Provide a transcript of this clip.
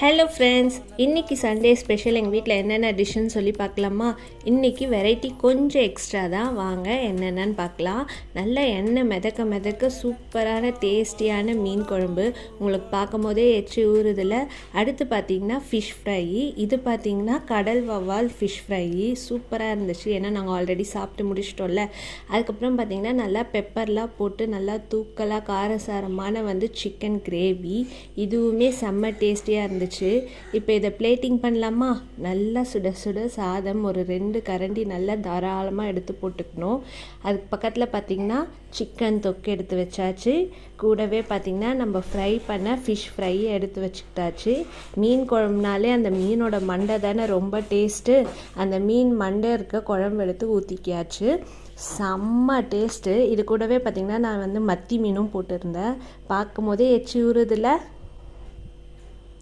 Hello friends, இன்றைக்கி Sunday special எங்கள் வீட்டில் என்னென்ன டிஷ்ஷுன்னு சொல்லி பார்க்கலாமா? இன்றைக்கி வெரைட்டி கொஞ்சம் எக்ஸ்ட்ரா தான், வாங்க என்னென்னு பார்க்கலாம். நல்ல எண்ணெய் மிதக்க சூப்பரான டேஸ்டியான மீன் குழம்பு உங்களுக்கு பார்க்கும் போதே எச்சி ஊறுதில்ல. அடுத்து பார்த்திங்கன்னா ஃபிஷ் ஃப்ரை. இது பார்த்திங்கன்னா கடல் வவ்வால் ஃபிஷ் ஃப்ரை சூப்பராக இருந்துச்சு, ஏன்னா நாங்கள் ஆல்ரெடி சாப்பிட்டு முடிச்சிட்டோம்ல. அதுக்கப்புறம் பார்த்திங்கன்னா நல்லா பெப்பர்லாம் போட்டு நல்லா தூக்கலாக காரசாரமான சிக்கன் கிரேவி, இதுவுமே செம்ம டேஸ்டியாக இருந்துச்சு. இப்போ இதை பிளேட்டிங் பண்ணலாமா? நல்லா சுட சுட சாதம் ஒரு 2 கரண்டி நல்லா தாராளமாக எடுத்து போட்டுக்கணும். அதுக்கு பக்கத்தில் பார்த்திங்கன்னா சிக்கன் தொக்கு எடுத்து வச்சாச்சு. கூடவே பார்த்திங்கன்னா நம்ம ஃப்ரை பண்ண ஃபிஷ் ஃப்ரை எடுத்து வச்சுக்கிட்டாச்சு. மீன் குழம்புனாலே அந்த மீனோட மண்டை தானே ரொம்ப டேஸ்ட்டு. அந்த மீன் மண்டை இருக்க குழம்பு எடுத்து ஊற்றிக்கியாச்சு. செம்ம டேஸ்ட்டு. இது கூடவே பார்த்திங்கன்னா நான் மத்தி மீனும் போட்டிருந்தேன். பார்க்கும் போதே எச்சி ஊறுதில்ல.